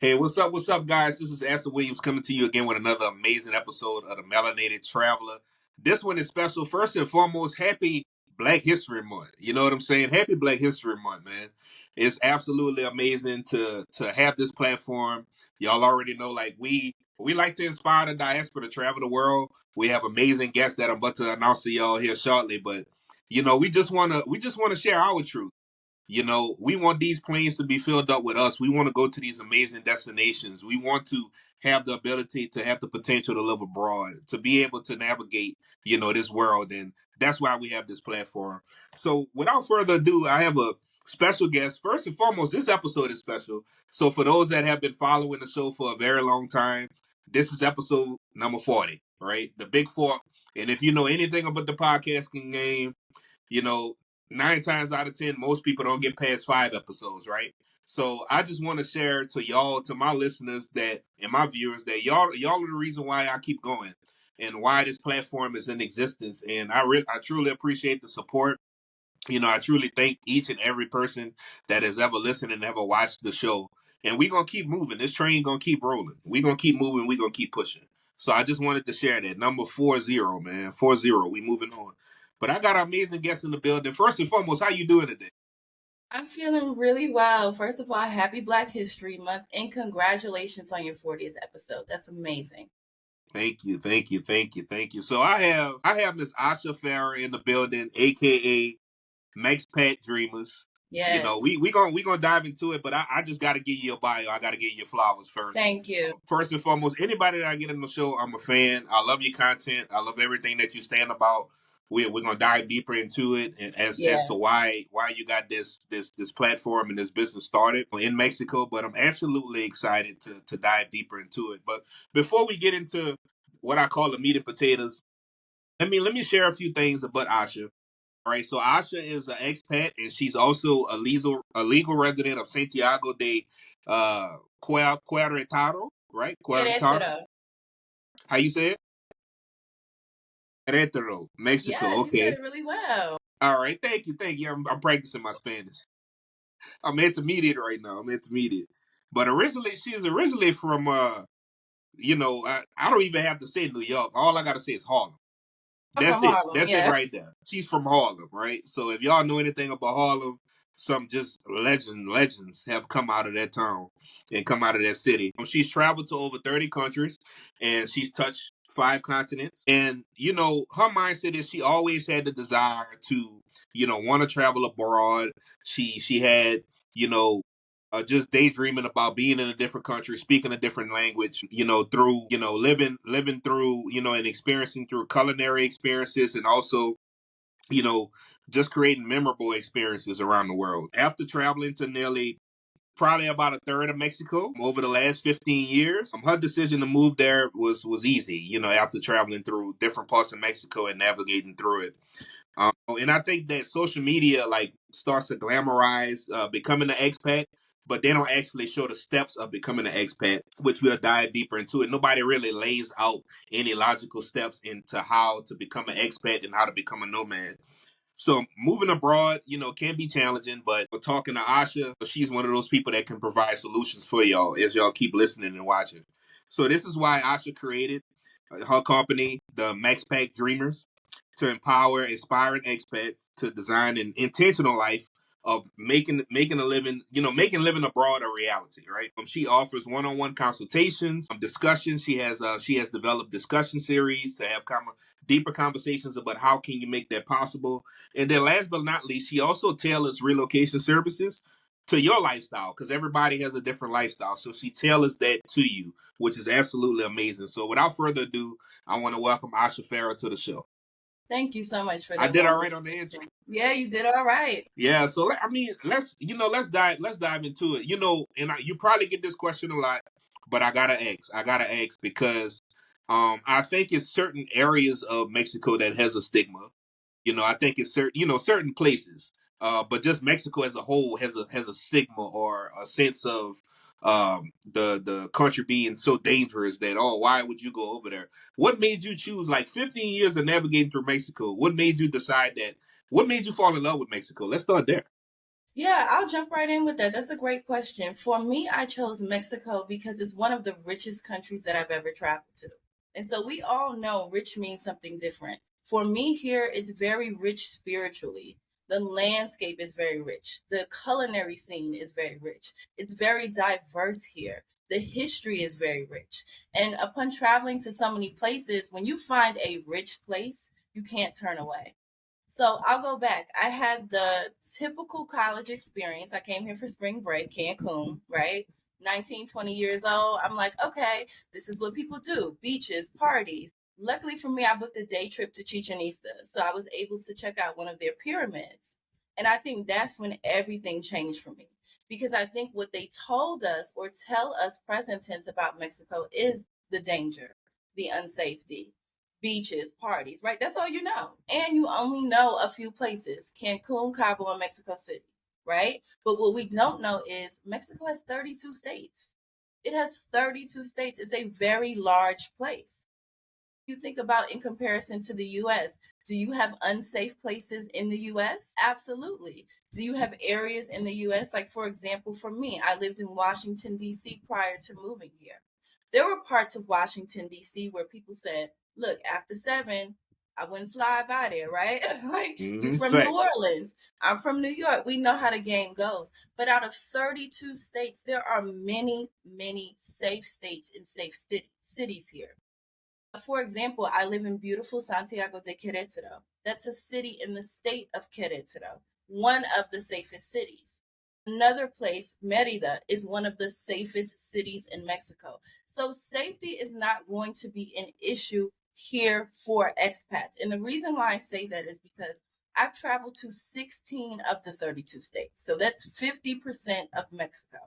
Hey, what's up, guys? This is Asha Williams coming to you again with another amazing episode of the Melanated Traveler. This one is special. First and foremost, happy Black History Month. You know what I'm saying? Happy Black History Month, man. It's absolutely amazing to have this platform. Y'all already know, like we like to inspire the diaspora to travel the world. We have amazing guests that I'm about to announce to y'all here shortly, but we just wanna share our truth. We want these planes to be filled up with us. We want to go to these amazing destinations. We want to have the ability to have the potential to live abroad, to be able to navigate, this world. And that's why we have this platform. So without further ado, I have a special guest. First and foremost, this episode is special. So for those that have been following the show for a very long time, this is episode number 40, right? The Big Four. And if you know anything about the podcasting game, you know, 9 times out of 10, most people don't get past 5 episodes, right? So I just want to share to y'all, to my listeners that and my viewers that y'all are the reason why I keep going and why this platform is in existence. And I truly appreciate the support. I truly thank each and every person that has ever listened and ever watched the show. And we're gonna keep moving. This train gonna keep rolling. We're gonna keep moving, we're gonna keep pushing. So I just wanted to share that. Number 40, man. 40. We moving on. But I got an amazing guest in the building. First and foremost, how you doing today? I'm feeling really well. First of all, happy Black History Month and congratulations on your 40th episode. That's amazing. Thank you, thank you, thank you, thank you. So I have Miss Asha Farrah in the building, aka Mexpat Dreamers. Yes. We gonna dive into it, but I just gotta give you a bio. I gotta give you your flowers first. Thank you. First and foremost, anybody that I get in the show, I'm a fan. I love your content. I love everything that you stand about. We're gonna dive deeper into it and as to why you got this platform and this business started in Mexico. But I'm absolutely excited to dive deeper into it. But before we get into what I call the meat and potatoes, let me share a few things about Asha. All right, so Asha is an expat, and she's also a legal resident of Santiago de Querétaro, right? Querétaro. Querétaro. How you say it? Querétaro, Mexico. Yeah, you said Okay. it really well. All right. Thank you. Thank you. I'm practicing my Spanish. I'm intermediate right now. I'm intermediate. But she is originally from I don't even have to say New York. All I gotta say is Harlem. I'm That's from it. Harlem. That's it Yeah. right there. She's from Harlem, right? So if y'all know anything about Harlem, some just legends have come out of that town and come out of that city. She's traveled to over 30 countries and she's touched 5 continents. And her mindset is she always had the desire to, want to travel abroad. She had, you know, just daydreaming about being in a different country, speaking a different language, through, living through, and experiencing through culinary experiences and also, you know, just creating memorable experiences around the world. After traveling to nearly probably about a third of Mexico over the last 15 years. Her decision to move there was easy, after traveling through different parts of Mexico and navigating through it. And I think that social media like starts to glamorize becoming an expat, but they don't actually show the steps of becoming an expat, which we'll dive deeper into it. Nobody really lays out any logical steps into how to become an expat and how to become a nomad. So moving abroad, can be challenging, but we're talking to Asha. She's one of those people that can provide solutions for y'all as y'all keep listening and watching. So this is why Asha created her company, the Mexpat Dreamers, to empower aspiring expats to design an intentional life of making a living, making living abroad a reality, right? She offers one-on-one consultations, discussions. She has developed discussion series to have deeper conversations about how can you make that possible. And then last but not least, she also tailors relocation services to your lifestyle because everybody has a different lifestyle. So she tailors that to you, which is absolutely amazing. So without further ado, I want to welcome Asha Farrah to the show. Thank you so much for that. I did all right on the intro. Yeah, you did all right. Yeah, so let's dive into it. And you probably get this question a lot, but I gotta ask because I think it's certain areas of Mexico that has a stigma. I think it's certain places, but just Mexico as a whole has a stigma or a sense of the country being so dangerous that, oh, why would you go over there? What made you choose, like, 15 years of navigating through Mexico? What made you decide that? What made you fall in love with Mexico? Let's start there. Yeah, I'll jump right in with that. That's a great question. For me, I chose Mexico because it's one of the richest countries that I've ever traveled to. And so we all know rich means something different. For me here, it's very rich spiritually. The landscape is very rich. The culinary scene is very rich. It's very diverse here. The history is very rich. And upon traveling to so many places, when you find a rich place, you can't turn away. So I'll go back. I had the typical college experience. I came here for spring break, Cancun, right? 19, 20 years old. I'm like, okay, this is what people do, beaches, parties. Luckily for me, I booked a day trip to Chichen Itza. So I was able to check out one of their pyramids. And I think that's when everything changed for me. Because I think what they told us or tell us present tense about Mexico is the danger, the unsafety, beaches, parties, right? That's all you know. And you only know a few places, Cancun, Cabo, and Mexico City, right? But what we don't know is Mexico has 32 states. It has 32 states. It's a very large place. You think about in comparison to the US, do you have unsafe places in the US? Absolutely. Do you have areas in the US? Like, for example, for me, I lived in Washington, D.C. prior to moving here. There were parts of Washington, D.C. where people said, look, after 7, I wouldn't slide by there, right? Like, you from New Facts. Orleans, I'm from New York. We know how the game goes. But out of 32 states, there are many, many safe states and safe cities here. For example, I live in beautiful Santiago de Querétaro. That's a city in the state of Querétaro, one of the safest cities. Another place, Merida, is one of the safest cities in Mexico. So safety is not going to be an issue here for expats. And the reason why I say that is because I've traveled to 16 of the 32 states. So that's 50% of Mexico.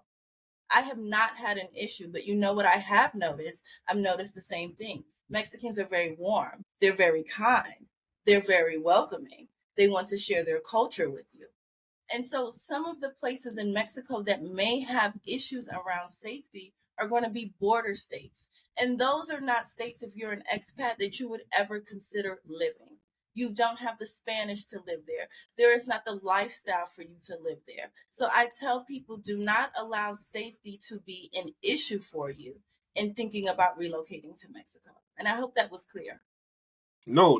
I have not had an issue, but you know what I have noticed? I've noticed the same things. Mexicans are very warm. They're very kind. They're very welcoming. They want to share their culture with you. And so some of the places in Mexico that may have issues around safety are going to be border states. And those are not states, if you're an expat, that you would ever consider living. You don't have the Spanish to live there. There is not the lifestyle for you to live there. So I tell people, do not allow safety to be an issue for you in thinking about relocating to Mexico. And I hope that was clear. No.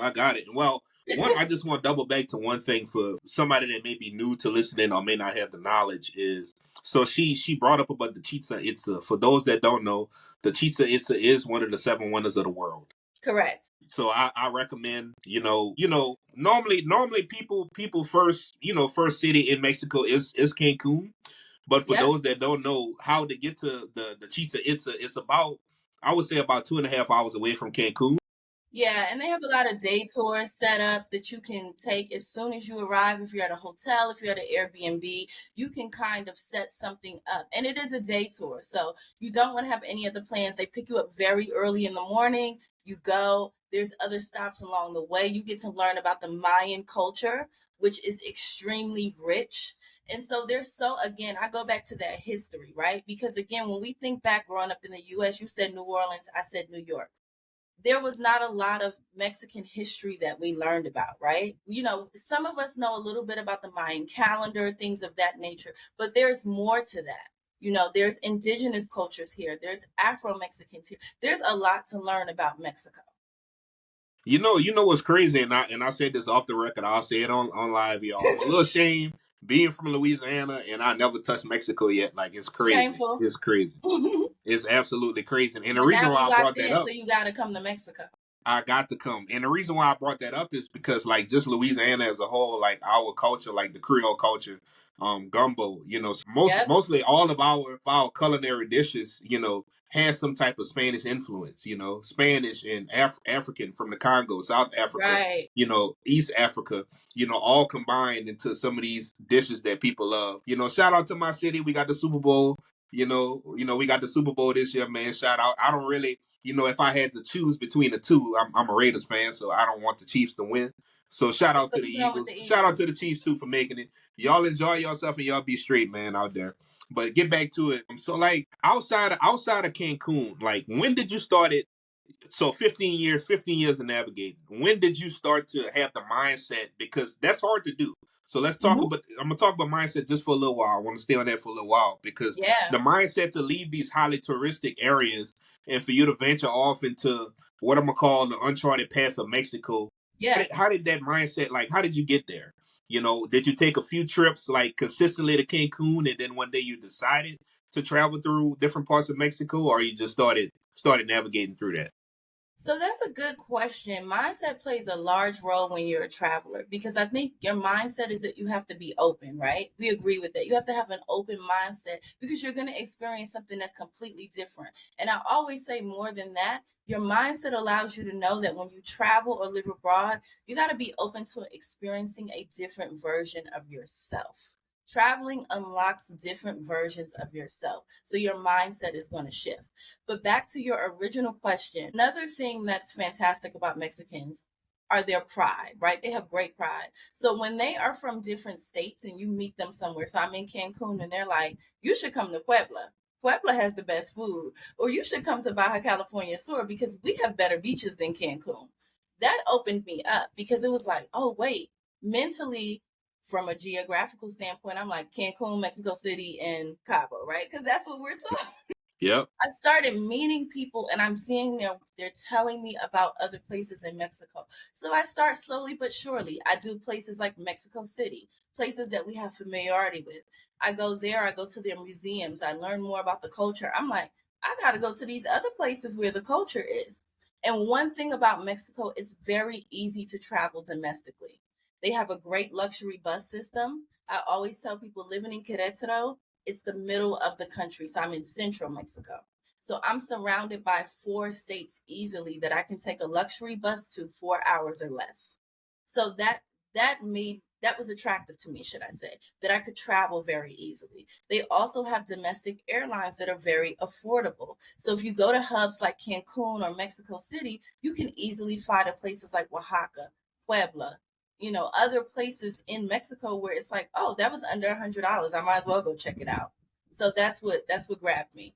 I got it. Well, one, I just want to double back to one thing for somebody that may be new to listening or may not have the knowledge is so she brought up about the Chichen Itza. For those that don't know, the Chichen Itza is one of the 7 wonders of the world. Correct. So I recommend, normally people first, first city in Mexico is Cancun. But for Yep. those that don't know how to get to the Chichen Itza, it's about, I would say, about 2.5 hours away from Cancun. Yeah, and they have a lot of day tours set up that you can take as soon as you arrive. If you're at a hotel, if you're at an Airbnb, you can kind of set something up. And it is a day tour. So you don't want to have any other plans. They pick you up very early in the morning. You go, there's other stops along the way. You get to learn about the Mayan culture, which is extremely rich. And so there's so, again, I go back to that history, right? Because again, when we think back growing up in the US, you said New Orleans, I said New York. There was not a lot of Mexican history that we learned about, right? Some of us know a little bit about the Mayan calendar, things of that nature, but there's more to that. There's indigenous cultures here, there's Afro Mexicans here. There's a lot to learn about Mexico. You know what's crazy, and I said this off the record. I'll say it on live, y'all. I'm a little ashamed being from Louisiana, and I never touched Mexico yet. Like, it's crazy. Shameful. It's crazy. But It's absolutely crazy. And the reason now why we I brought locked that in, up, so you got to come to Mexico. I got to come. And the reason why I brought that up is because, like, just Louisiana as a whole, like our culture, like the Creole culture, gumbo, Yep. mostly all of our culinary dishes, has some type of Spanish influence, Spanish and African from the Congo, South Africa, Right. East Africa, all combined into some of these dishes that people love. Shout out to my city. We got the Super Bowl. We got the Super Bowl this year, man. Shout out. I don't really, if I had to choose between the two, I'm a Raiders fan, so I don't want the Chiefs to win. So shout out So to the we going with Eagles. the Shout out Eagles. to the Chiefs too for making it. Y'all enjoy yourself and y'all be straight, man, out there. But get back to it. So, like, outside of Cancun, like, when did you start it? So 15 years of navigating. When did you start to have the mindset? Because that's hard to do. So let's talk Mhm. about. I'm gonna talk about mindset just for a little while. I want to stay on that for a little while because Yeah. the mindset to leave these highly touristic areas and for you to venture off into what I'm gonna call the uncharted path of Mexico. Yeah. How did that mindset? Like, how did you get there? Did you take a few trips like consistently to Cancun, and then one day you decided to travel through different parts of Mexico, or you just started navigating through that? So that's a good question. Mindset plays a large role when you're a traveler because I think your mindset is that you have to be open, right? We agree with that. You have to have an open mindset because you're going to experience something that's completely different. And I always say more than that, your mindset allows you to know that when you travel or live abroad, you got to be open to experiencing a different version of yourself. Traveling unlocks different versions of yourself. So your mindset is going to shift. But back to your original question, another thing that's fantastic about Mexicans are their pride, right? They have great pride. So when they are from different states and you meet them somewhere, so I'm in Cancun and they're like, you should come to Puebla. Puebla has the best food. Or you should come to Baja California Sur because we have better beaches than Cancun. That opened me up because it was like, oh, wait, mentally, from a geographical standpoint, I'm like Cancun, Mexico City, and Cabo, right? Because that's what we're taught. Yep. I started meeting people and I'm seeing they're telling me about other places in Mexico. So I start slowly but surely. I do places like Mexico City, places that we have familiarity with. I go there, I go to their museums, I learn more about the culture. I'm like, I got to go to these other places where the culture is. And one thing about Mexico, it's very easy to travel domestically. They have a great luxury bus system. I always tell people living in Querétaro, it's the middle of the country. So I'm in central Mexico. So I'm surrounded by 4 states easily that I can take a luxury bus to 4 hours or less. So that was attractive to me, should I say, that I could travel very easily. They also have domestic airlines that are very affordable. So if you go to hubs like Cancun or Mexico City, you can easily fly to places like Oaxaca, Puebla, other places in Mexico where it's like, oh, that was under $100. I might as well go check it out. So that's what grabbed me.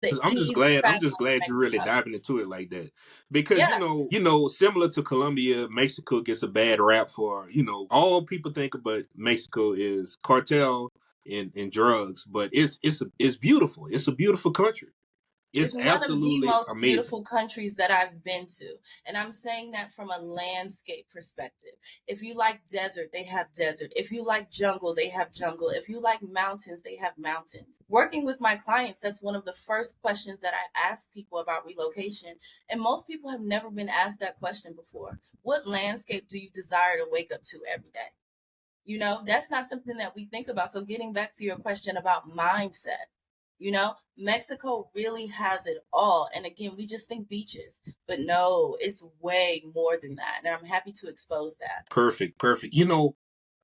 The I'm just ease of glad. I'm traveling just in glad you're really Mexico. diving into it like that, because Yeah, similar to Colombia, Mexico gets a bad rap for all people think about Mexico is cartel and drugs, but it's beautiful. It's a beautiful country. it's It's one of the absolutely most amazing. beautiful countries that I've been to. And I'm saying that from a landscape perspective. If you like desert, they have desert. If you like jungle, they have jungle. If you like mountains, they have mountains. Working with my clients, that's one of the first questions that I ask people about relocation. And most people have never been asked that question before. What landscape do you desire to wake up to every day? That's not something that we think about. So, getting back to your question about mindset, Mexico really has it all. And again, we just think beaches, but no, it's way more than that. And I'm happy to expose that. Perfect, perfect.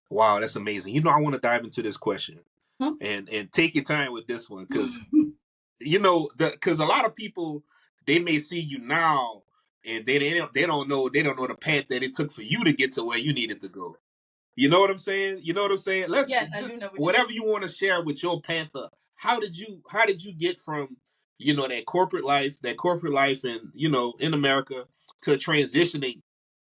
Wow, that's amazing. I want to dive into this question Hmm? and take your time with this one because because a lot of people they may see you now and they don't know the path that it took for you to get to where you needed to go. You know what I'm saying? You know what I'm saying? Let's Yes, I do just know what you're whatever saying. you want to share with your path up. How did you get from that corporate life and in America to transitioning?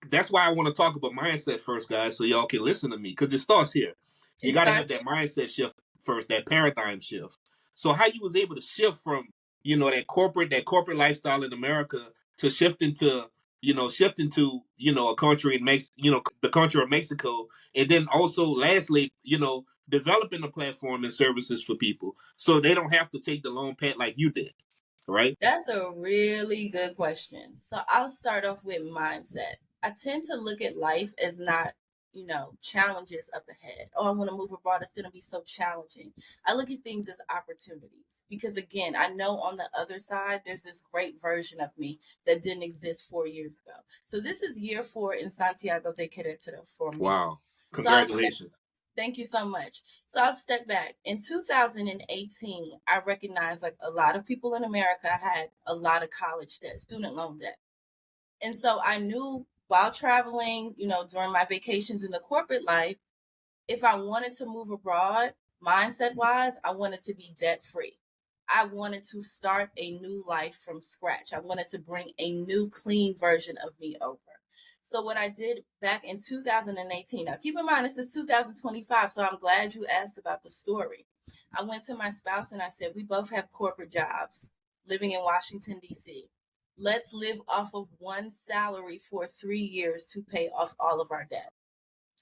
That's why I want to talk about mindset first, guys, so y'all can listen to me because it starts here. You It got to have starts that mindset shift first, that paradigm shift. So how you was able to shift from that corporate lifestyle in America to shifting to a country in the country of Mexico, and then also lastly developing a platform and services for people so they don't have to take the long path like you did, right? That's a really good question. So I'll start off with mindset. I tend to look at life as not, challenges up ahead. Oh, I want to move abroad. It's going to be so challenging. I look at things as opportunities because, again, I know on the other side, there's this great version of me that didn't exist 4 years ago. So this is year 4 in Santiago de Querétaro for me. Wow, So I'll step congratulations. Thank you so much. So I'll step back. In 2018, I recognized like a lot of people in America had a lot of college debt, student loan debt. And so I knew while traveling, during my vacations in the corporate life, if I wanted to move abroad, mindset wise, I wanted to be debt free. I wanted to start a new life from scratch. I wanted to bring a new clean version of me over. So what I did back in 2018, now keep in mind this is 2025, so I'm glad you asked about the story. I went to my spouse and I said, we both have corporate jobs living in Washington, D.C. Let's live off of one salary for 3 years to pay off all of our debt.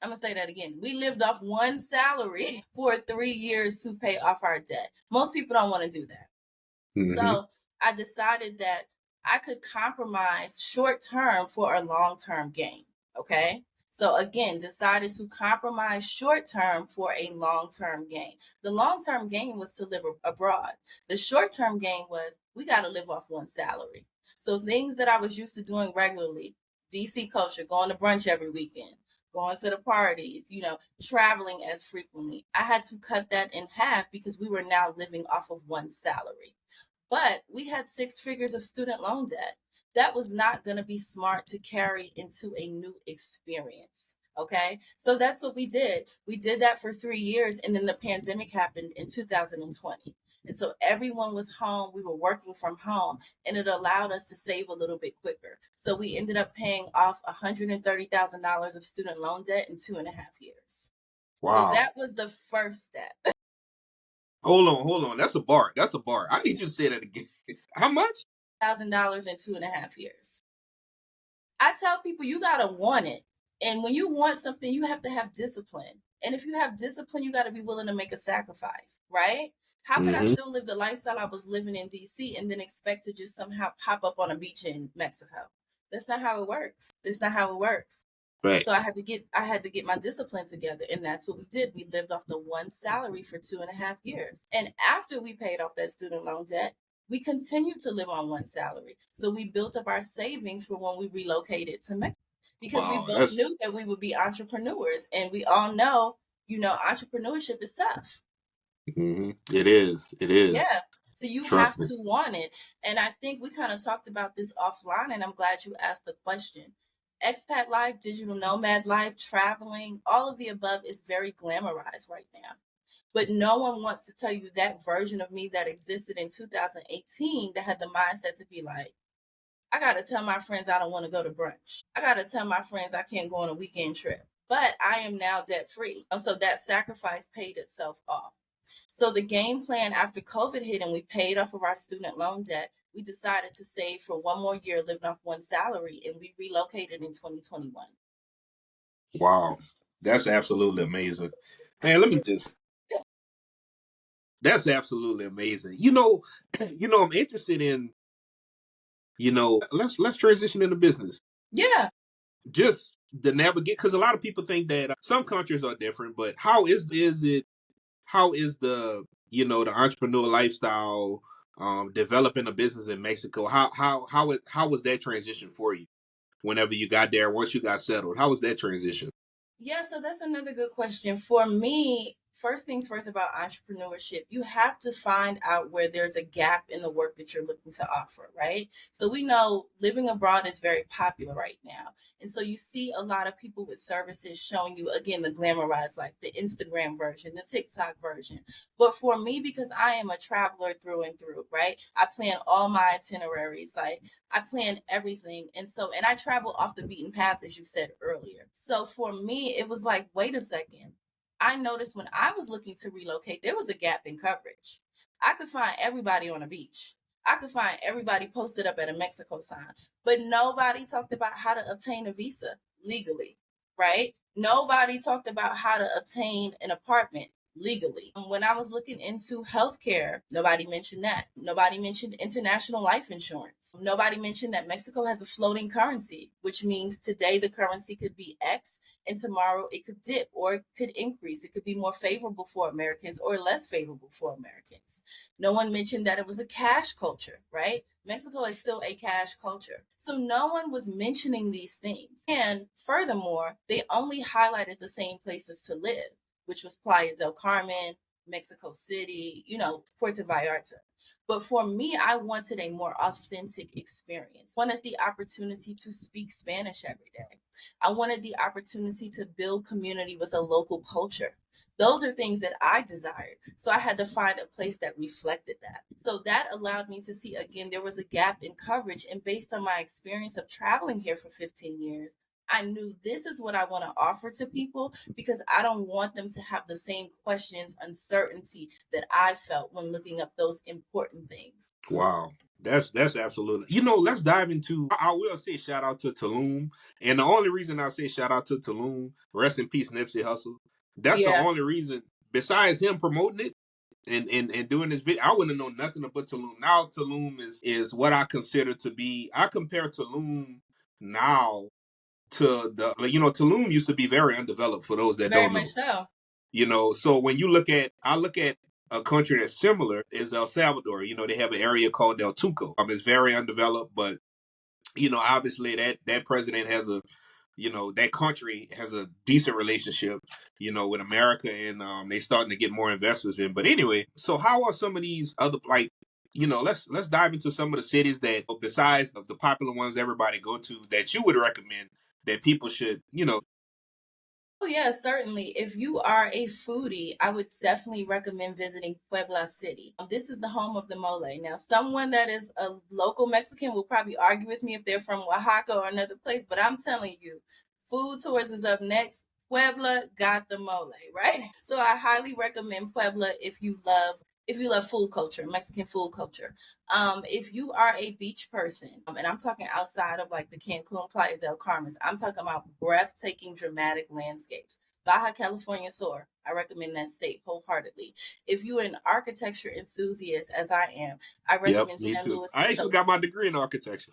I'm going to say that again. We lived off one salary for 3 years to pay off our debt. Most people don't want to do that. So I decided that I could compromise short term for a long term gain. Okay. So again, decided to compromise short term for a long term gain. The long term gain was to live abroad. The short term gain was we got to live off one salary. So things that I was used to doing regularly, DC culture, going to brunch every weekend, going to the parties, traveling as frequently. I had to cut that in half because we were now living off of one salary. But we had 6 figures of student loan debt. That was not going to be smart to carry into a new experience. Okay. So that's what we did. We did that for 3 years. And then the pandemic happened in 2020. And so everyone was home. We were working from home, and it allowed us to save a little bit quicker. So we ended up paying off $130,000 of student loan debt in 2.5 years. So Wow. that was the first step. Hold on. That's a bar. I need you to say that again. How much? $1,000 in 2.5 years. I tell people you gotta want it. And when you want something, you have to have discipline. And if you have discipline, you gotta be willing to make a sacrifice, right? How could I still live the lifestyle I was living in DC and then expect to just somehow pop up on a beach in Mexico? That's not how it works. That's not how it works. So I Facts. had to get my discipline together, and that's what we did. We lived off the one salary for 2.5 years. And after we paid off that student loan debt, we continued to live on one salary. So we built up our savings for when we relocated to Mexico because we Wow. both knew that we would be entrepreneurs, and we all know, entrepreneurship is tough. It is. It is. Yeah. So you have Trust me. to want it. And I think we kind of talked about this offline, and I'm glad you asked the question. Expat life, digital nomad life, traveling, all of the above is very glamorized right now. But no one wants to tell you that version of me that existed in 2018 that had the mindset to be like, I got to tell my friends I don't want to go to brunch. I got to tell my friends I can't go on a weekend trip. But I am now debt free. So that sacrifice paid itself off. So the game plan after COVID hit and we paid off of our student loan debt, we decided to save for one more year living off one salary, and we relocated in 2021. Wow. That's absolutely amazing. Man, let me just that's absolutely amazing. I'm interested in, let's transition into business. Yeah. Just the navigate, because a lot of people think that some countries are different, but how is the entrepreneur lifestyle, developing a business in Mexico? How was that transition for you whenever you got there? Once you got settled, how was that transition? Yeah, so that's another good question. For me, first things first about entrepreneurship, you have to find out where there's a gap in the work that you're looking to offer, right? So we know living abroad is very popular right now. And so you see a lot of people with services showing you, again, the glamorized life, the Instagram version, the TikTok version. But for me, because I am a traveler through and through, right? I plan all my itineraries. Like I plan everything. And I travel off the beaten path, as you said earlier. So for me, it was like, wait a second. I noticed when I was looking to relocate, there was a gap in coverage. I could find everybody on a beach. I could find everybody posted up at a Mexico sign, but nobody talked about how to obtain a visa legally, right? Nobody talked about how to obtain an apartment legally. When I was looking into healthcare, nobody mentioned that. Nobody mentioned international life insurance. Nobody mentioned that Mexico has a floating currency, which means today the currency could be X and tomorrow it could dip or it could increase. It could be more favorable for Americans or less favorable for Americans. No one mentioned that it was a cash culture, right? Mexico is still a cash culture. So no one was mentioning these things. And furthermore, they only highlighted the same places to live, which was Playa del Carmen, Mexico City, Puerto Vallarta. But for me, I wanted a more authentic experience. I wanted the opportunity to speak Spanish every day. I wanted the opportunity to build community with a local culture. Those are things that I desired. So I had to find a place that reflected that. So that allowed me to see, again, there was a gap in coverage. And based on my experience of traveling here for 15 years, I knew this is what I want to offer to people because I don't want them to have the same questions, uncertainty that I felt when looking up those important things. Wow. That's absolutely. Let's dive into. I will say shout out to Tulum, and the only reason I say shout out to Tulum, rest in peace Nipsey Hussle. That's the Yeah. only reason. Besides him promoting it and doing this video, I wouldn't have known nothing about Tulum. Now Tulum is what I consider to be. I compare Tulum now to Tulum used to be very undeveloped for those that Very don't much know. so. So when I look at a country that's similar is El Salvador. They have an area called Del Tuco. It's very undeveloped, but obviously that president has that country has a decent relationship, with America, and they starting to get more investors in. But anyway, so how are some of these other let's dive into some of the cities that besides the popular ones everybody go to that you would recommend that people should. Oh, yeah, certainly. If you are a foodie, I would definitely recommend visiting Puebla City. This is the home of the mole. Now, someone that is a local Mexican will probably argue with me if they're from Oaxaca or another place, but I'm telling you, food tours is up next. Puebla got the mole, right? So I highly recommend Puebla if you love food culture, Mexican food culture. If you are a beach person, and I'm talking outside of like the Cancun, Playa del Carmen, I'm talking about breathtaking, dramatic landscapes. Baja California Sur, I recommend that state wholeheartedly. If you're an architecture enthusiast, as I am, I Yep, recommend me San too. Luis I actually Potosi. got my degree in architecture.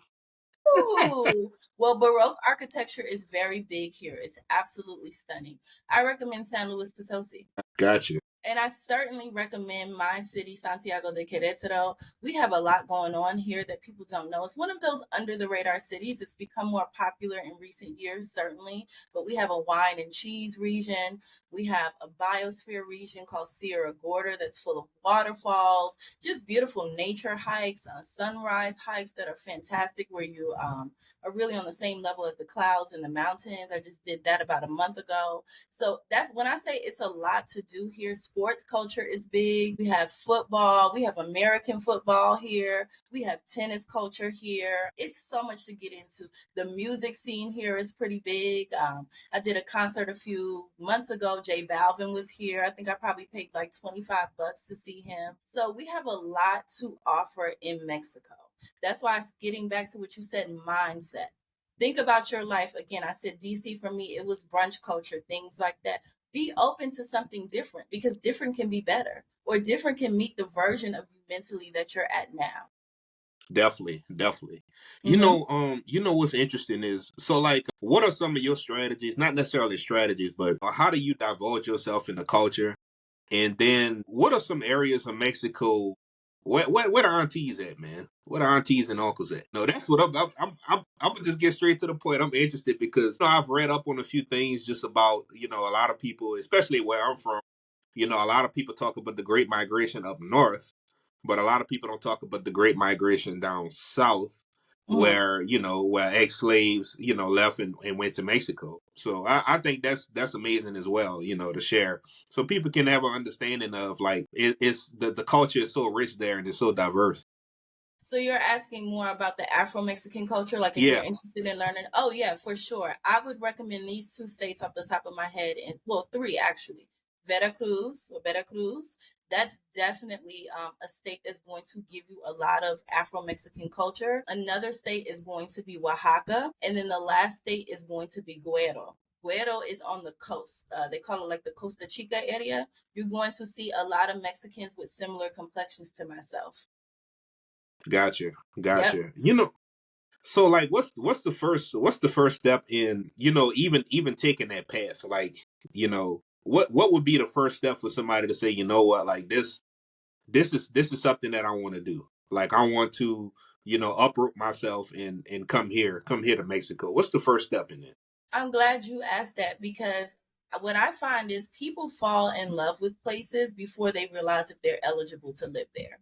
Ooh, well, Baroque architecture is very big here. It's absolutely stunning. I recommend San Luis Potosi. Gotcha. And I certainly recommend my city, Santiago de Querétaro. We have a lot going on here that people don't know. It's one of those under the radar cities. It's become more popular in recent years, certainly. But we have a wine and cheese region. We have a biosphere region called Sierra Gorda that's full of waterfalls, just beautiful nature hikes, sunrise hikes that are fantastic, where you are really on the same level as the clouds and the mountains. I just did that about a month ago. So that's when I say it's a lot to do here. Sports culture is big. We have football, we have American football here, we have tennis culture here. It's so much to get into. The music scene here is pretty big. I did a concert a few months ago. Jay Balvin was here. I think I probably paid like $25 to see him. So we have a lot to offer in Mexico. That's why it's getting back to what you said, mindset. Think about your life. Again, I said DC for me, it was brunch culture, things like that. Be open to something different because different can be better or different can meet the version of you mentally that you're at now. Definitely, definitely. Hmm. What's interesting is so like what are some of your strategies? Not necessarily strategies, but how do you divulge yourself in the culture? And then what are some areas of Mexico where the aunties at, man? Where the aunties and uncles at? No, that's what I'm gonna just get straight to the point. I'm interested because I've read up on a few things just about, a lot of people, especially where I'm from, a lot of people talk about the Great Migration up north, but a lot of people don't talk about the Great Migration down south, Hmm. where ex-slaves, left and went to Mexico. So I think that's amazing as well, to share, so people can have an understanding of like it's the culture is so rich there and it's so diverse. So you're asking more about the Afro Mexican culture, like if you're Yeah, interested in learning. Oh yeah, for sure. I would recommend these two states off the top of my head, and well, three actually. Veracruz. That's definitely a state that's going to give you a lot of Afro Mexican culture. Another state is going to be Oaxaca, and then the last state is going to be Guero. Guero is on the coast. They call it like the Costa Chica area. You're going to see a lot of Mexicans with similar complexions to myself. gotcha, Yep. gotcha. So like what's the first step in, even taking that path? Like, what would be the first step for somebody to say, you know what, like this is something that I want to do. Like I want to, uproot myself and come here to Mexico. What's the first step in it? I'm glad you asked that because what I find is people fall in love with places before they realize if they're eligible to live there.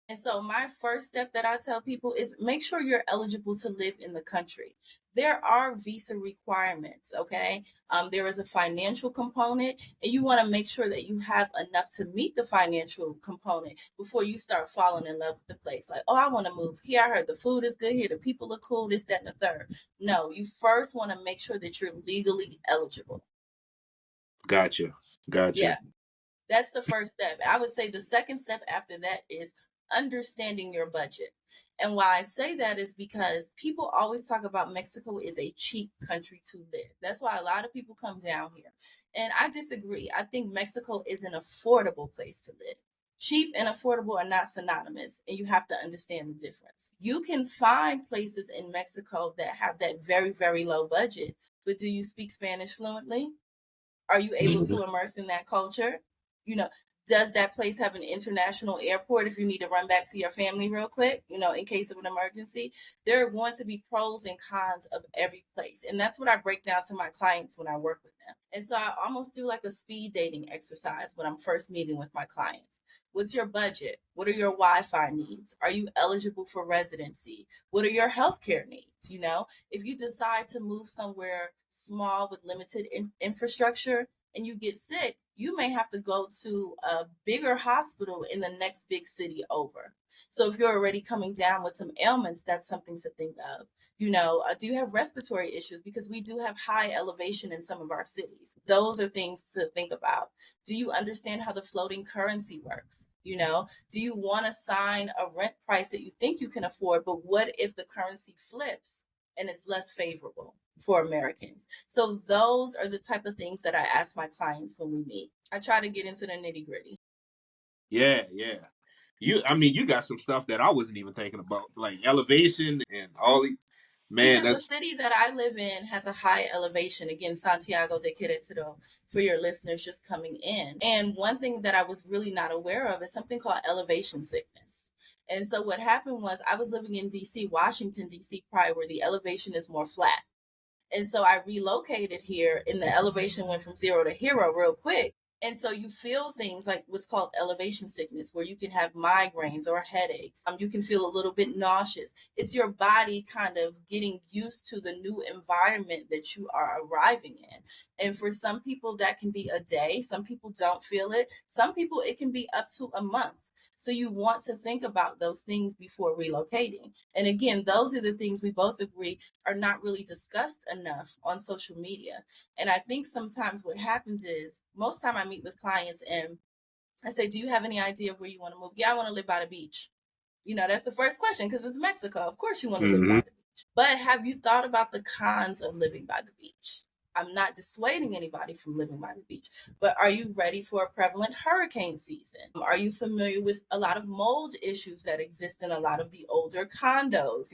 And so my first step that I tell people is make sure you're eligible to live in the country. there are visa requirements, okay? There is a financial component, and you want to make sure that you have enough to meet the financial component before you start falling in love with the place. Like, oh, I want to move here. I heard the food is good here, the people are cool, this, that, and the third. No, you first want to make sure that you're legally eligible. Gotcha. Gotcha. Yeah. That's the first step. I would say the second step after that is understanding your budget. And why I say that is because people always talk about Mexico is a cheap country to live. That's why a lot of people come down here. And I disagree. I think Mexico is an affordable place to live. Cheap and affordable are not synonymous, and you have to understand the difference. You can find places in Mexico that have that very, very low budget, but do you speak Spanish fluently? Are you able to immerse in that culture? You know, does that place have an international airport if you need to run back to your family real quick, in case of an emergency? There are going to be pros and cons of every place. And that's what I break down to my clients when I work with them. And so I almost do like a speed dating exercise when I'm first meeting with my clients. What's your budget? What are your Wi-Fi needs? Are you eligible for residency? What are your healthcare needs? If you decide to move somewhere small with limited infrastructure and you get sick, you may have to go to a bigger hospital in the next big city over. So if you're already coming down with some ailments, that's something to think of. Do you have respiratory issues? Because we do have high elevation in some of our cities. Those are things to think about. Do you understand how the floating currency works? Do you want to sign a rent price that you think you can afford, but what if the currency flips and it's less favorable for Americans? So those are the type of things that I ask my clients when we meet. I try to get into the nitty gritty. Yeah, yeah. You got some stuff that I wasn't even thinking about, like elevation and all these. Man, Because the that's city that I live in has a high elevation. Again, Santiago de Querétaro, for your listeners just coming in. And one thing that I was really not aware of is something called elevation sickness. And so what happened was I was living in DC, Washington, DC prior, where the elevation is more flat. And so I relocated here, and the elevation went from zero to hero real quick. And so you feel things like what's called elevation sickness, where you can have migraines or headaches. You can feel a little bit nauseous. It's your body kind of getting used to the new environment that you are arriving in. And for some people, that can be a day. Some people don't feel it. Some people, it can be up to a month. So you want to think about those things before relocating. And again, those are the things we both agree are not really discussed enough on social media. And I think sometimes what happens is most time I meet with clients and I say, do you have any idea of where you want to move? Yeah, I want to live by the beach. That's the first question because it's Mexico. Of course you want to live by the beach. But have you thought about the cons of living by the beach? I'm not dissuading anybody from living by the beach, but are you ready for a prevalent hurricane season? Are you familiar with a lot of mold issues that exist in a lot of the older condos?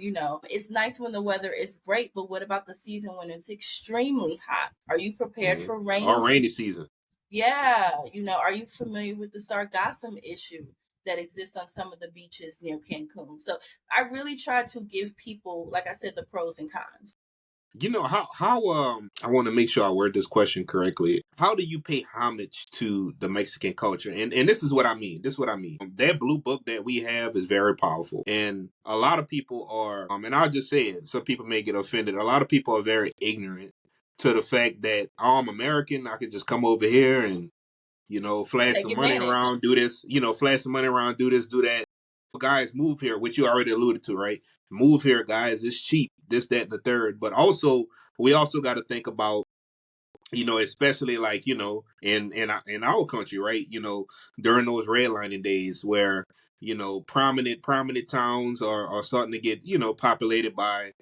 It's nice when the weather is great, but what about the season when it's extremely hot? Are you prepared for or rainy rainy season. Yeah, are you familiar with the sargassum issue that exists on some of the beaches near Cancun? So I really try to give people, like I said, the pros and cons. How I want to make sure I word this question correctly. How do you pay homage to the Mexican culture? And this is what I mean. This is what I mean. That blue book that we have is very powerful. And a lot of people are and I'll just say it, some people may get offended. A lot of people are very ignorant to the fact that I'm American, I can just come over here and flash Take some money advantage. around, do this, flash some money around, do this, do that. Guys, move here, which you already alluded to, right? Move here, guys. It's cheap, this, that, and the third. But also, we also got to think about, especially like, in our country, right? During those redlining days where, prominent towns are starting to get, populated by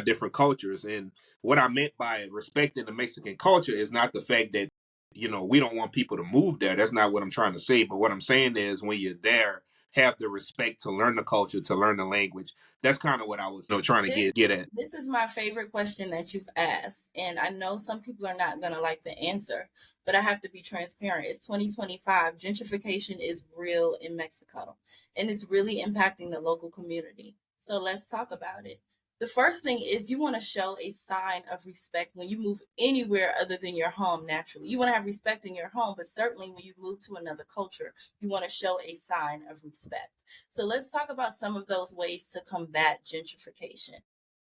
different cultures. And what I meant by respecting the Mexican culture is not the fact that, we don't want people to move there. That's not what I'm trying to say. But what I'm saying is when you're there, have the respect to learn the culture, to learn the language. That's kind of what I was trying to This get at. this is my favorite question that you've asked, and I know some people are not gonna like the answer, but I have to be transparent. It's 2025. Gentrification is real in Mexico, and it's really impacting the local community. So let's talk about it. The first thing is you want to show a sign of respect when you move anywhere other than your home naturally. You want to have respect in your home, but certainly when you move to another culture, you want to show a sign of respect. So let's talk about some of those ways to combat gentrification.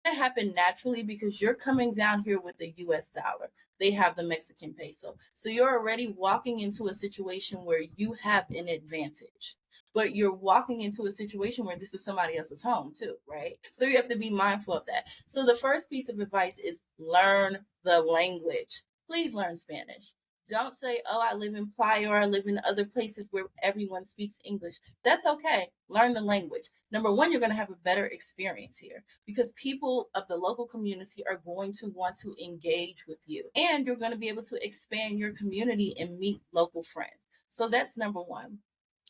It happen naturally because you're coming down here with the US dollar. They have the Mexican peso. So you're already walking into a situation where you have an advantage. But you're walking into a situation where this is somebody else's home too, right? So you have to be mindful of that. So the first piece of advice is learn the language. Please learn Spanish. Don't say, oh, I live in Playa or I live in other places where everyone speaks English. That's okay. Learn the language. Number one, you're going to have a better experience here because people of the local community are going to want to engage with you. And you're going to be able to expand your community and meet local friends. So that's number one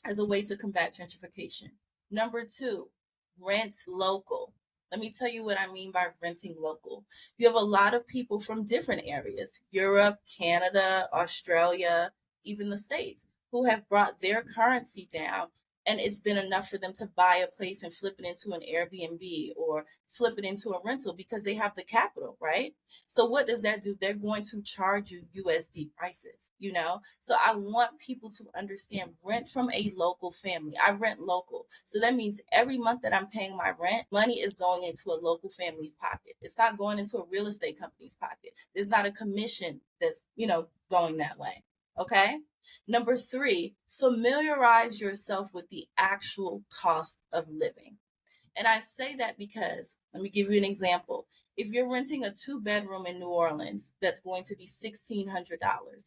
as a way to combat gentrification. Number two, rent local. Let me tell you what I mean by renting local. You have a lot of people from different areas, Europe, Canada, Australia, even the States, who have brought their currency down, and it's been enough for them to buy a place and flip it into an Airbnb or flip it into a rental because they have the capital, right? So what does that do? They're going to charge you USD prices, you know? So I want people to understand rent from a local family. I rent local. So that means every month that I'm paying my rent, money is going into a local family's pocket. It's not going into a real estate company's pocket. There's not a commission that's, going that way. Okay? Number three, familiarize yourself with the actual cost of living. And I say that because, let me give you an example. If you're renting a 2-bedroom in New Orleans, that's going to be $1,600.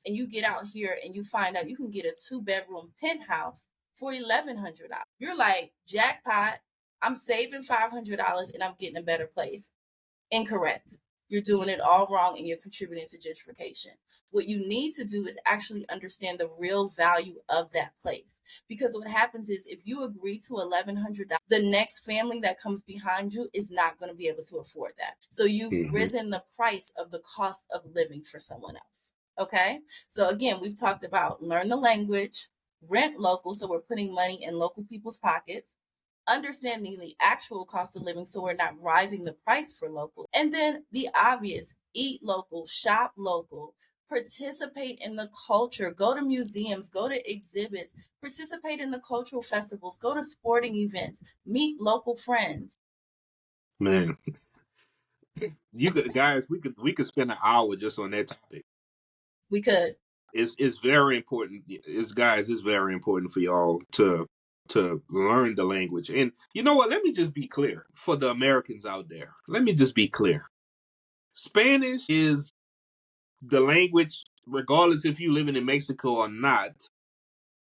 And you get out here and you find out you can get a 2-bedroom penthouse for $1,100. You're like, jackpot, I'm saving $500 and I'm getting a better place. Incorrect. You're doing it all wrong and you're contributing to gentrification. What you need to do is actually understand the real value of that place. Because what happens is if you agree to $1,100, the next family that comes behind you is not going to be able to afford that. So you've risen the price of the cost of living for someone else. Okay? So again, we've talked about learn the language, rent local, so we're putting money in local people's pockets, understanding the actual cost of living so we're not rising the price for local. And then the obvious, eat local, shop local, participate in the culture, go to museums, go to exhibits, participate in the cultural festivals, go to sporting events, meet local friends. Man, guys, we could spend an hour just on that topic. We could. It's very important. It's very important for y'all to learn the language. And you know what? Let me just be clear for the Americans out there. Let me just be clear. Spanish is the language, regardless if you living in Mexico or not,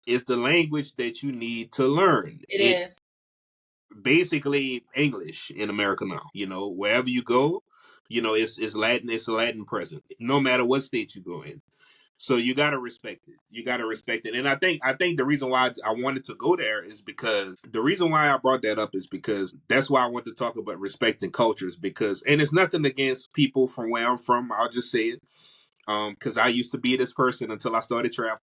is the language that you need to learn. It is. Basically English in America now. Wherever you go, it's Latin. It's a Latin present, no matter what state you go in. So you gotta respect it. You gotta respect it. And I think the reason why I wanted to go there is because the reason why I brought that up is because that's why I want to talk about respecting cultures. And it's nothing against people from where I'm from. I'll just say it. Because I used to be this person until I started traveling.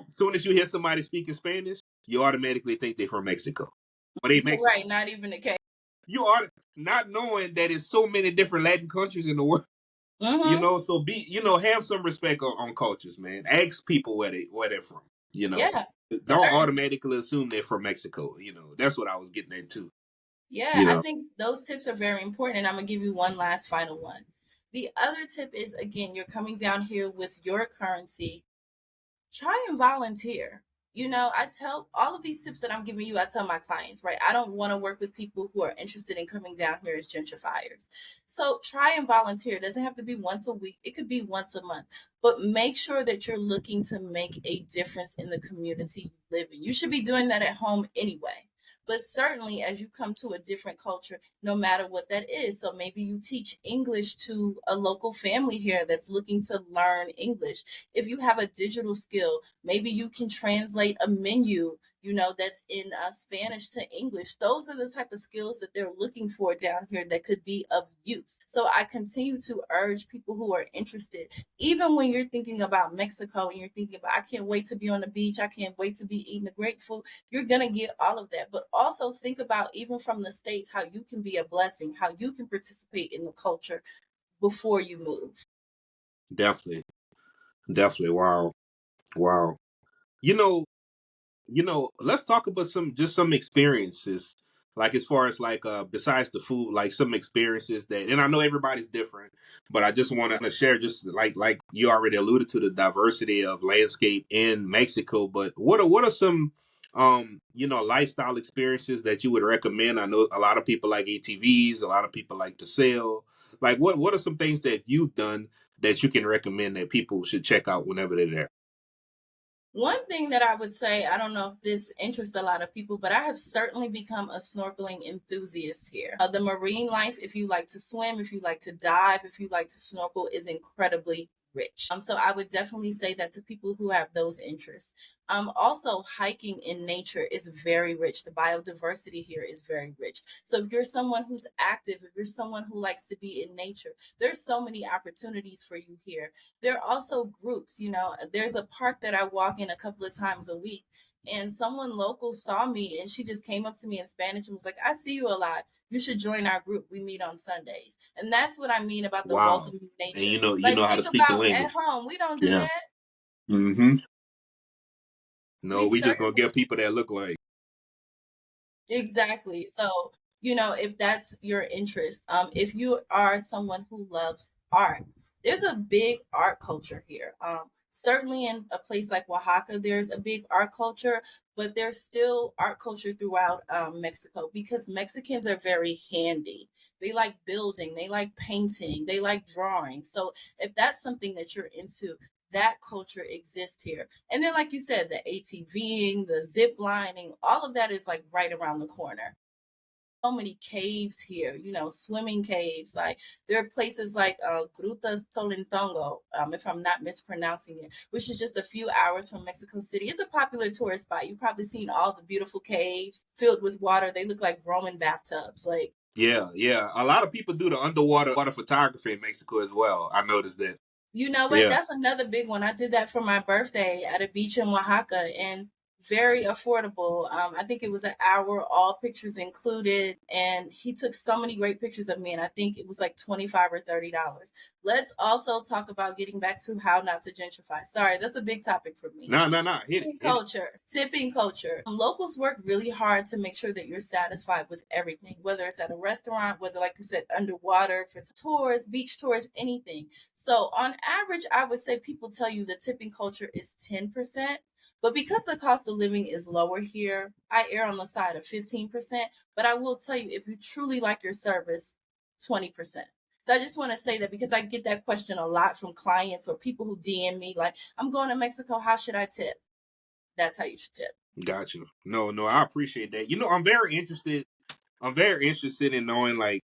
As soon as you hear somebody speaking Spanish, you automatically think they're from Mexico. Or they Mexican. Right, not even the case. You are not knowing that it's so many different Latin countries in the world. So have some respect on cultures, man. Ask people where they're from. Yeah. Don't automatically assume they're from Mexico. That's what I was getting at too. Yeah, I think those tips are very important. And I'm going to give you one last final one. The other tip is again, you're coming down here with your currency. Try and volunteer. I tell all of these tips that I'm giving you, I tell my clients, right? I don't want to work with people who are interested in coming down here as gentrifiers. So try and volunteer. It doesn't have to be once a week, it could be once a month. But make sure that you're looking to make a difference in the community you live in. You should be doing that at home anyway. But certainly, as you come to a different culture, no matter what that is. So maybe you teach English to a local family here that's looking to learn English. If you have a digital skill, maybe you can translate a menu, that's in Spanish to English. Those are the type of skills that they're looking for down here that could be of use. So I continue to urge people who are interested, even when you're thinking about Mexico and you're thinking about, I can't wait to be on the beach, I can't wait to be eating the great food, you're going to get all of that. But also think about, even from the States, how you can be a blessing, how you can participate in the culture before you move. Definitely, definitely. Wow, wow. You know, let's talk about some experiences Like as far as like besides the food, like some experiences that, and I know everybody's different, but I just want to share just like you already alluded to the diversity of landscape in Mexico. But what are some lifestyle experiences that you would recommend? I know a lot of people like ATVs, a lot of people like to sail. Like what are some things that you've done that you can recommend that people should check out whenever they're there? One thing that I would say, I don't know if this interests a lot of people, but I have certainly become a snorkeling enthusiast here. The marine life, if you like to swim, if you like to dive, if you like to snorkel, is incredibly rich. So I would definitely say that to people who have those interests. Also, hiking in nature is very rich. The biodiversity here is very rich. So if you're someone who's active, if you're someone who likes to be in nature, there's so many opportunities for you here. There are also groups, there's a park that I walk in a couple of times a week. And someone local saw me and she just came up to me in Spanish and was like, I see you a lot. You should join our group. We meet on Sundays. And that's what I mean about the Wow. welcoming And nature. you know Like, how to think speak the about at language. home. We don't do Yeah. that. Mm-hmm. No, We we just gonna certainly get people that look like. Exactly. So, if that's your interest, if you are someone who loves art, there's a big art culture here. Certainly in a place like Oaxaca, there's a big art culture, but there's still art culture throughout Mexico because Mexicans are very handy. They like building, they like painting, they like drawing. So, if that's something that you're into, that culture exists here. And then, like you said, the ATVing, the zip lining, all of that is like right around the corner. So many caves here, swimming caves. Like there are places like Grutas Tolintongo, if I'm not mispronouncing it, which is just a few hours from Mexico City. It's a popular tourist spot. You've probably seen all the beautiful caves filled with water. They look like Roman bathtubs. Like, Yeah, yeah. A lot of people do the underwater photography in Mexico as well. I noticed that. you know what? Yeah. That's another big one. I did that for my birthday at a beach in Oaxaca and very affordable. I think it was an hour, all pictures included. And he took so many great pictures of me. And I think it was like 25 or $30. Let's also talk about getting back to how not to gentrify. Sorry, that's a big topic for me. No, no, no. Hit it. Tipping Hit it. culture. Tipping culture. Locals work really hard to make sure that you're satisfied with everything, whether it's at a restaurant, whether, like you said, underwater, for tours, beach tours, anything. So, on average, I would say people tell you the tipping culture is 10%. But because the cost of living is lower here, I err on the side of 15%. But I will tell you, if you truly like your service, 20%. So I just want to say that because I get that question a lot from clients or people who DM me, like, I'm going to Mexico, how should I tip? That's how you should tip. Got you. No, no, I appreciate that. I'm very interested. I'm very interested in knowing like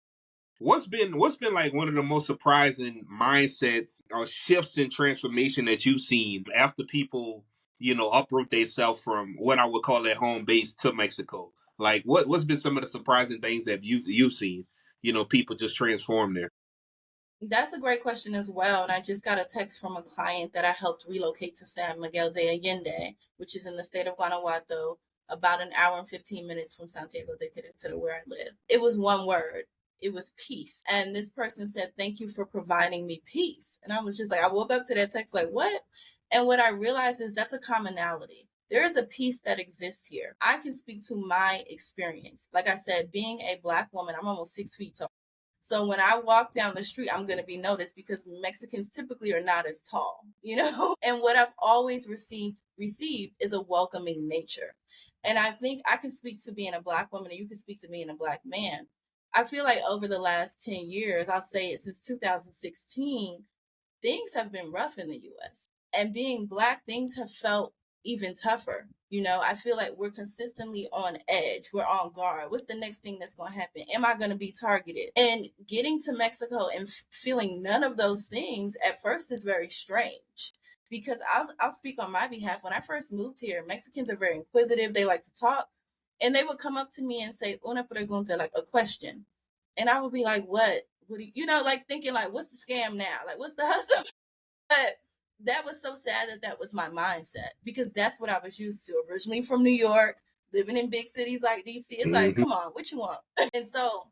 what's been like one of the most surprising mindsets or shifts in transformation that you've seen after people, uproot themselves from what I would call their home base to Mexico. Like what's been some of the surprising things that you've seen? People just transform there. That's a great question as well. And I just got a text from a client that I helped relocate to San Miguel de Allende, which is in the state of Guanajuato, about an hour and 15 minutes from Santiago de Querétaro, where I live. It was one word. It was peace. And this person said, thank you for providing me peace. And I was just like, I woke up to that text like, what? And what I realized is that's a commonality. There is a peace that exists here. I can speak to my experience. Like I said, being a Black woman, I'm almost 6 feet tall. So when I walk down the street, I'm going to be noticed because Mexicans typically are not as tall. And what I've always received is a welcoming nature. And I think I can speak to being a Black woman and you can speak to being a Black man. I feel like over the last 10 years, I'll say it since 2016, things have been rough in the US. And being Black, things have felt even tougher. I feel like we're consistently on edge. We're on guard. What's the next thing that's going to happen? Am I going to be targeted? And getting to Mexico and feeling none of those things at first is very strange. Because I'll speak on my behalf. When I first moved here, Mexicans are very inquisitive. They like to talk. And they would come up to me and say, una pregunta, like a question. And I would be like, what? What do like thinking, like, what's the scam now? Like, what's the hustle? But that was so sad that that was my mindset because that's what I was used to. Originally from New York, living in big cities like DC. It's like, Hmm. come on, what you want? And so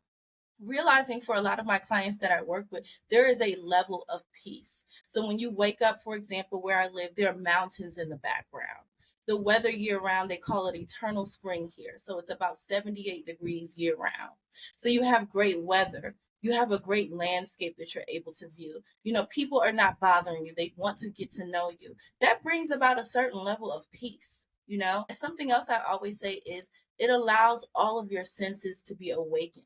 realizing for a lot of my clients that I work with, there is a level of peace. So when you wake up, for example, where I live, there are mountains in the background. The weather year round, they call it eternal spring here. So it's about 78 degrees year round. So you have great weather. You have a great landscape that you're able to view. People are not bothering you. They want to get to know you. That brings about a certain level of peace. Something else I always say is it allows all of your senses to be awakened.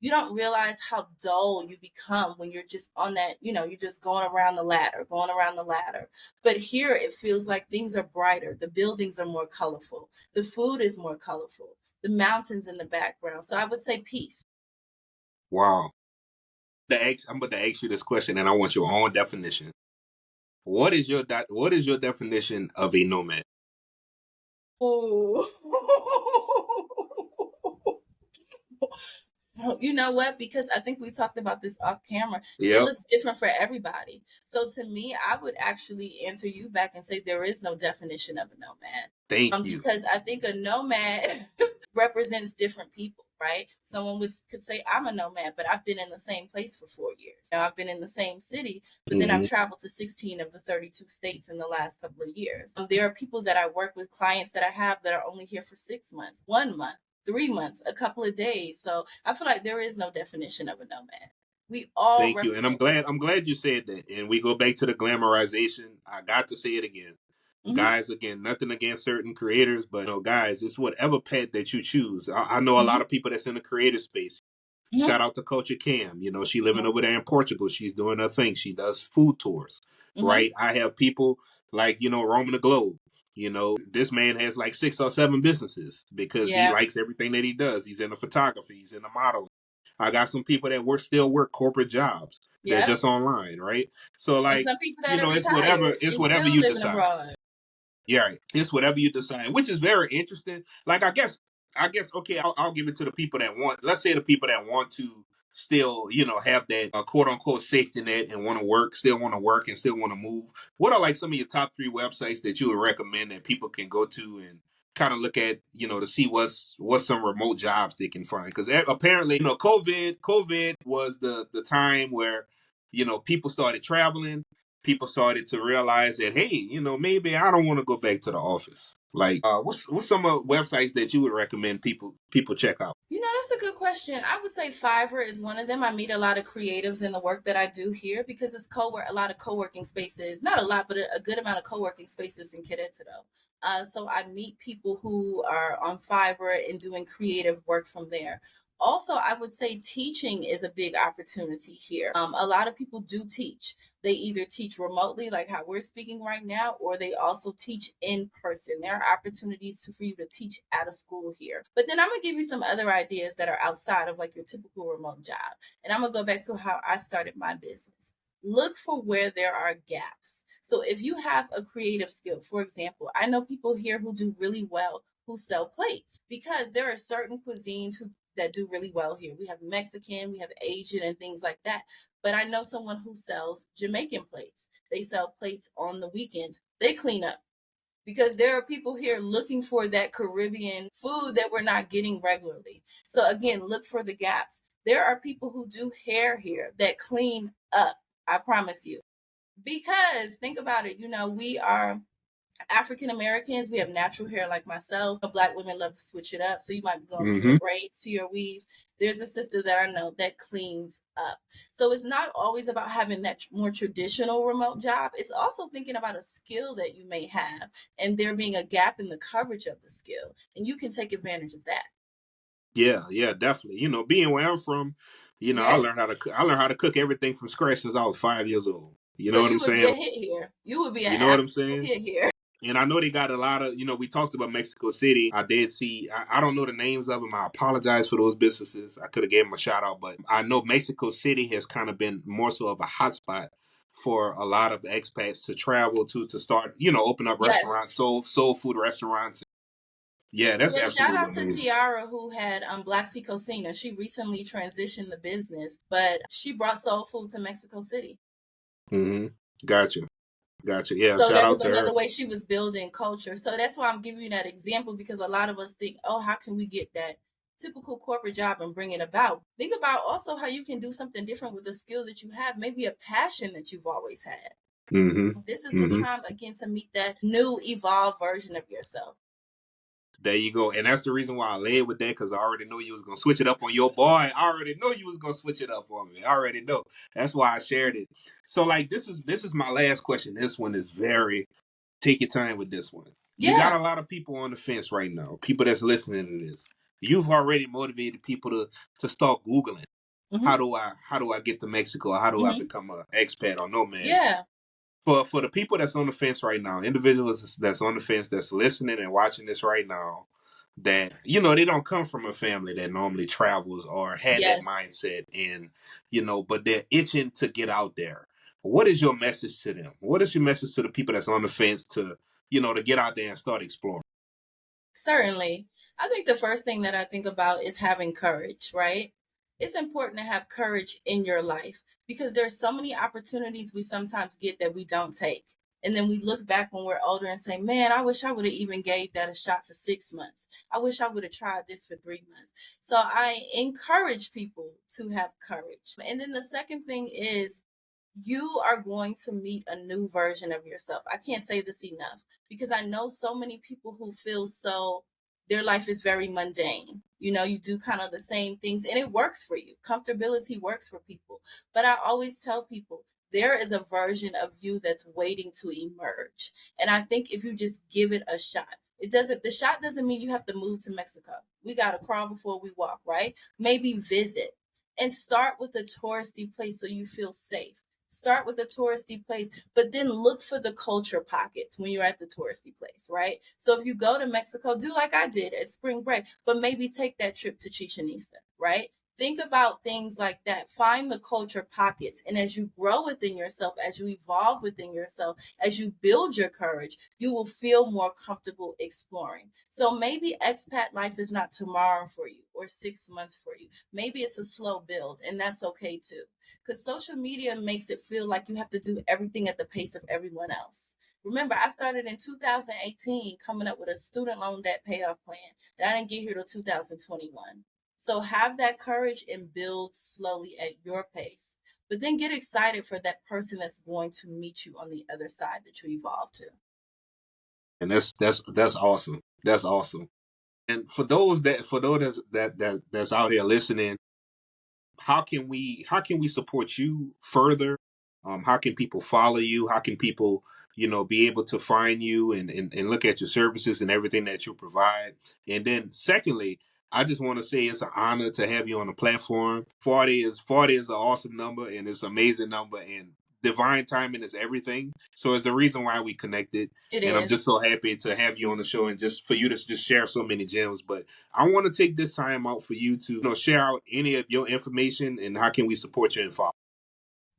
You don't realize how dull you become when you're just on that, you're just going around the ladder, going around the ladder. But here it feels like things are brighter. The buildings are more colorful. The food is more colorful. The mountains in the background. So I would say peace. Wow. I'm about to ask you this question, and I want your own definition. What is your definition of a nomad? Oh. You know what? Because I think we talked about this off camera. It Yep. looks different for everybody. So to me, I would actually answer you back and say there is no definition of a nomad. Thank you. Because I think a nomad represents different people, right? Someone could say I'm a nomad, but I've been in the same place for 4 years. Now I've been in the same city, but then I've traveled to 16 of the 32 states in the last couple of years. There are people that I work with, clients that I have that are only here for 6 months, 1 month, 3 months, a couple of days. So I feel like there is no definition of a nomad. We all Thank you. And represent. I'm glad you said that. And we go back to the glamorization. I got to say it again. Guys, again, nothing against certain creators, but guys, it's whatever path that you choose. I know a lot of people that's in the creative space. Shout out to Culture Cam. She living over there in Portugal. She's doing her thing. She does food tours, right? I have people like, roaming the globe. This man has like 6 or 7 businesses because he likes everything that he does. He's in the photography. He's in the modeling. I got some people that still work corporate jobs. They're just online, right? So And like, some people that are it's retired it's and whatever still you living decide. abroad. Yeah, it's whatever you decide, which is very interesting. Like, I guess, okay, I'll give it to the people that want. Let's say the people that want to still, have that quote unquote safety net and want to work, still want to work and still want to move. What are like some of your top 3 websites that you would recommend that people can go to and kind of look at, to see what's some remote jobs they can find? Because apparently, COVID was the time where people started traveling, people started to realize that, hey, maybe I don't want to go back to the office. Like, what's some websites that you would recommend people check out? That's a good question. I would say Fiverr is one of them. I meet a lot of creatives in the work that I do here because it's a lot of co-working spaces, not a lot, but a good amount of co-working spaces in Querétaro. So I meet people who are on Fiverr and doing creative work from there. Also, I would say teaching is a big opportunity here. A lot of people do teach. They either teach remotely, like how we're speaking right now, or they also teach in person. There are opportunities for you to teach at a school here. But then I'm going to give you some other ideas that are outside of like your typical remote job. And I'm going to go back to how I started my business. Look for where there are gaps. So if you have a creative skill, for example, I know people here who do really well who sell plates because there are certain cuisines that do really well here. We have Mexican, we have Asian, and things like that. But I know someone who sells Jamaican plates. They sell plates on the weekends. They clean up because there are people here looking for that Caribbean food that we're not getting regularly. So again, look for the gaps. There are people who do hair here that clean up. I promise you. Because think about it, we are African Americans, we have natural hair like myself. Black women love to switch it up. So you might be going from your braids to your weaves. There's a sister that I know that cleans up. So it's not always about having that more traditional remote job. It's also thinking about a skill that you may have and there being a gap in the coverage of the skill. And you can take advantage of that. Yeah, definitely. Being where I'm from, I Yes. learned how to cook everything from scratch since I was 5 years old. You So know what I'm you would be a saying? hit here. You would be an You know what I'm absolute saying? hit here. And I know they got a lot of, we talked about Mexico City. I did see, I don't know the names of them. I apologize for those businesses. I could have gave them a shout out, but I know Mexico City has kind of been more so of a hotspot for a lot of expats to travel to start, open up Yes. restaurants, soul food restaurants. Yeah, that's Yeah, shout absolutely out to amazing. Tiara who had Black Sea Cocina. She recently transitioned the business, but she brought soul food to Mexico City. Mm-hmm. Gotcha. Gotcha. Yeah, So shout that out was to her. another way she was building culture. So that's why I'm giving you that example because a lot of us think, oh, how can we get that typical corporate job and bring it about? Think about also how you can do something different with a skill that you have, maybe a passion that you've always had. This is the Mm-hmm. time again to meet that new evolved version of yourself. There you go. And that's the reason why I led with that, because I already knew you was gonna switch it up on your boy. I already know you was gonna switch it up on me. I already know. That's why I shared it. So like this is my last question. This one is very, take your time with this one. You got Yeah. a lot of people on the fence right now, people that's listening to this. You've already motivated people to start Googling. Mm-hmm. How do I get to Mexico? Or how do I Mm-hmm. become an expat or nomad? Yeah. For the people that's on the fence right now, individuals that's on the fence, that's listening and watching this right now, that they don't come from a family that normally travels or had that Yes. mindset, and but they're itching to get out there. What is your message to them? What is your message to the people that's on the fence to get out there and start exploring? Certainly. I think the first thing that I think about is having courage, right? It's important to have courage in your life because there's so many opportunities we sometimes get that we don't take. And then we look back when we're older and say, man, I wish I would have even gave that a shot for 6 months. I wish I would have tried this for 3 months. So I encourage people to have courage. And then the second thing is you are going to meet a new version of yourself. I can't say this enough because I know so many people who feel so their life is very mundane. You do kind of the same things and it works for you. Comfortability works for people. But I always tell people there is a version of you that's waiting to emerge. And I think if you just give it a shot, the shot doesn't mean you have to move to Mexico. We got to crawl before we walk, right? Maybe visit and start with a touristy place so you feel safe. Start with a touristy place, but then look for the culture pockets when you're at the touristy place, right? So if you go to Mexico, do like I did at spring break, but maybe take that trip to Chichen Itza, right? Think about things like that. Find the culture pockets. And as you grow within yourself, as you evolve within yourself, as you build your courage, you will feel more comfortable exploring. So maybe expat life is not tomorrow for you or 6 months for you. Maybe it's a slow build, and that's okay too. Because social media makes it feel like you have to do everything at the pace of everyone else. Remember, I started in 2018 coming up with a student loan debt payoff plan, and I didn't get here till 2021. So have that courage and build slowly at your pace. But then get excited for that person that's going to meet you on the other side that you evolve to. And that's awesome. That's awesome. And for those that's out here listening, how can we support you further? How can people follow you? How can people be able to find you and look at your services and everything that you provide? And then secondly, I just want to say it's an honor to have you on the platform. 40 is an awesome number, and it's an amazing number, and divine timing is everything. So it's the reason why we connected, It and I'm is. just so happy to have you on the show and just for you to just share so many gems. But I want to take this time out for you to share out any of your information and how can we support you and follow.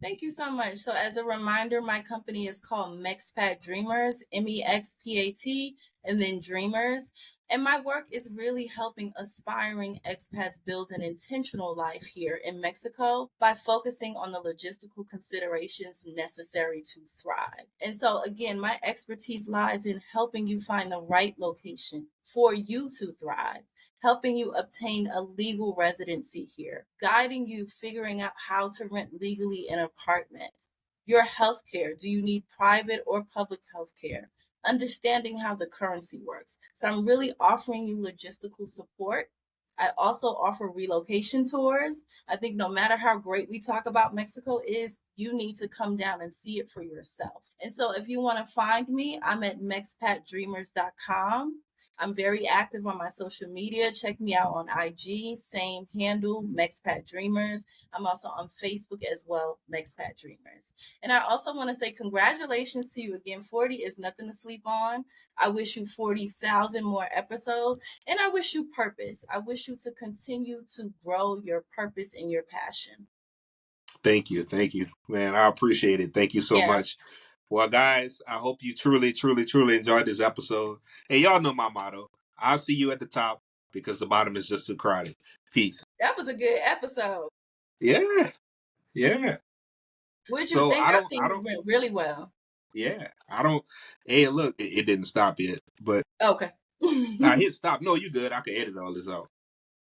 Thank you so much. So, as a reminder, my company is called Mexpat Dreamers, MEXPAT, and then Dreamers. And my work is really helping aspiring expats build an intentional life here in Mexico by focusing on the logistical considerations necessary to thrive. And so, again, my expertise lies in helping you find the right location for you to thrive, helping you obtain a legal residency here, guiding you figuring out how to rent legally an apartment, your healthcare. Do you need private or public healthcare? Understanding how the currency works. So I'm really offering you logistical support. I also offer relocation tours. I think no matter how great we talk about Mexico is, you need to come down and see it for yourself. And so if you want to find me, I'm at mexpatdreamers.com. I'm very active on my social media. Check me out on IG, same handle, Mexpat Dreamers. I'm also on Facebook as well, Mexpat Dreamers. And I also want to say congratulations to you again. 40 is nothing to sleep on. I wish you 40,000 more episodes, and I wish you purpose. I wish you to continue to grow your purpose and your passion. Thank you, man. I appreciate it. Thank you so Yeah, much. Well, guys, I hope you truly, truly, truly enjoyed this episode. And y'all know my motto: I'll see you at the top because the bottom is just too crowded. Peace. that was a good episode. Yeah, yeah. What did you So think? I I don't, think I it don't. went really well. Yeah, I don't. Hey, look, it didn't stop yet, but Okay. I hit stop. No, you good. I can edit all this out.